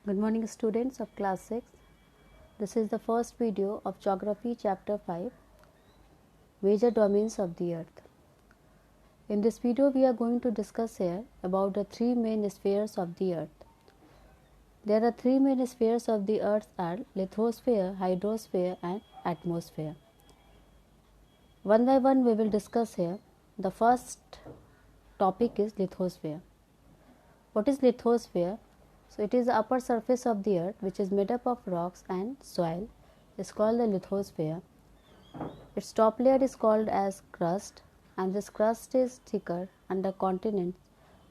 Good morning students of class 6. This is the first video of Geography chapter 5, Major Domains of the Earth. In this video we are going to discuss here about the three main spheres of the Earth. There are three main spheres of the Earth are lithosphere, hydrosphere and atmosphere. One by one we will discuss here. The first topic is lithosphere. What is lithosphere? So it is the upper surface of the earth which is made up of rocks and soil. It's called the lithosphere. Its top layer is called as crust, and this crust is thicker under continents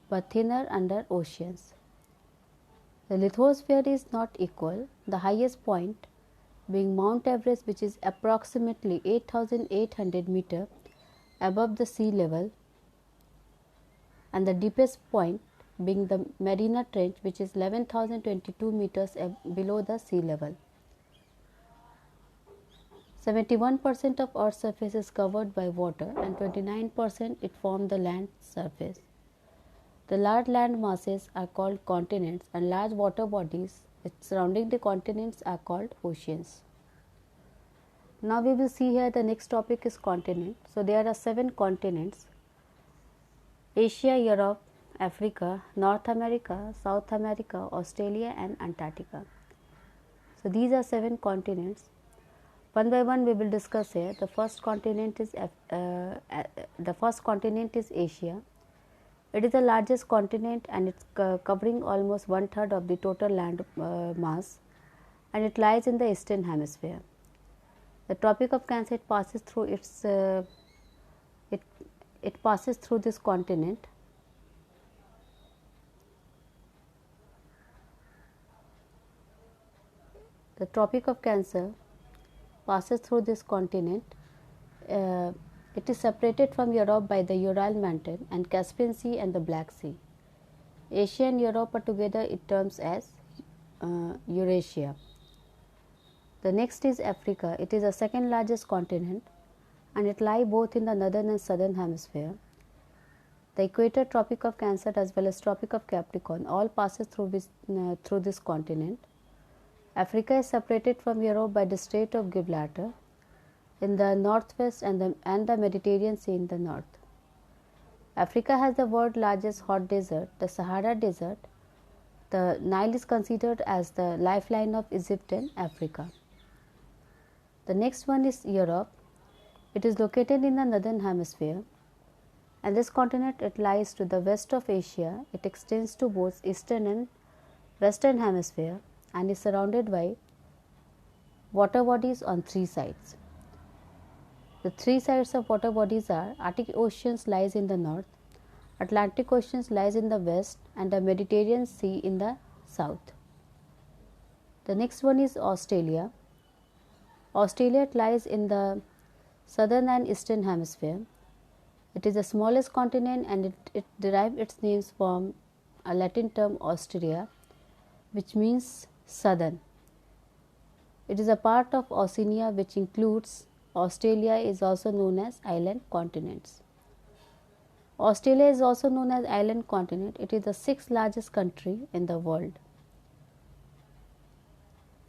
but thinner under oceans. The lithosphere is not equal. The highest point being Mount Everest, which is approximately 8,800 meters above the sea level, and the deepest point being the Mariana Trench, which is 11,022 meters below the sea level. 71% of Earth's surface is covered by water and 29% it forms the land surface. The large land masses are called continents, and large water bodies surrounding the continents are called oceans. Now we will see here the next topic is continent. So there are 7 continents: Asia, Europe, Africa, North America, South America, Australia and Antarctica. So these are 7 continents. One by one we will discuss here. The first continent is Asia. It is the largest continent and it's covering almost 1/3 of the total land mass, and it lies in the eastern hemisphere. The Tropic of Cancer passes through it passes through this continent. The Tropic of Cancer passes through this continent. It is separated from Europe by the Ural Mountain and Caspian Sea and the Black Sea. Asia and Europe are together it terms as Eurasia. The next is Africa. It is the second largest continent and it lies both in the northern and southern hemisphere. The equator, Tropic of Cancer as well as Tropic of Capricorn all passes through this continent. Africa is separated from Europe by the Strait of Gibraltar in the northwest and the Mediterranean Sea in the north. Africa has the world's largest hot desert, the Sahara Desert. The Nile is considered as the lifeline of Egypt and Africa. The next one is Europe. It is located in the northern hemisphere, and this continent it lies to the west of Asia. It extends to both eastern and western hemisphere and is surrounded by water bodies on 3 sides. The 3 sides of water bodies are Arctic Ocean lies in the north, Atlantic Ocean lies in the west, and the Mediterranean Sea in the south. The next one is Australia. Australia lies in the southern and eastern hemisphere. It is the smallest continent and it derives its names from a Latin term Austria, which means southern. It is a part of Oceania which includes Australia, is also known as island continents. Australia is also known as island continent. It is the 6th largest country in the world.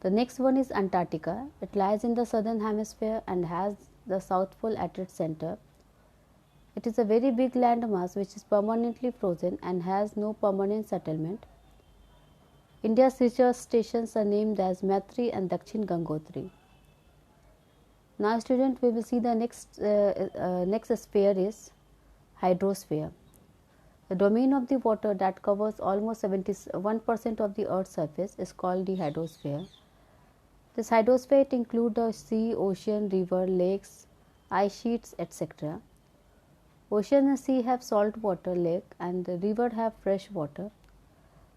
The next one is Antarctica. It lies in the southern hemisphere and has the South Pole at its center. It is a very big landmass which is permanently frozen and has no permanent settlement. India's research stations are named as Maitri and Dakshin Gangotri. Now student, we will see the next sphere is hydrosphere. The domain of the water that covers almost 71% of the Earth's surface is called the hydrosphere. This hydrosphere it includes the sea, ocean, river, lakes, ice sheets, etc. Ocean and sea have salt water lake and the river have fresh water.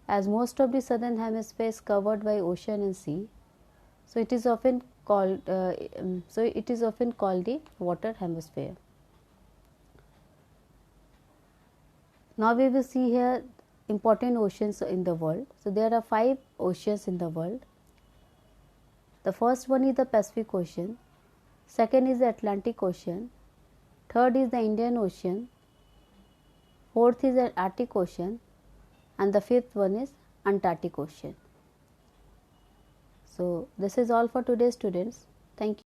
As most of the southern hemisphere is covered by ocean and sea, so it is often called the water hemisphere. Now we will see here important oceans in the world. So there are 5 oceans in the world. The first one is the Pacific Ocean, second is the Atlantic Ocean, third is the Indian Ocean, fourth is the Arctic Ocean, and the 5th one is Antarctic Ocean. So this is all for today, students. Thank you.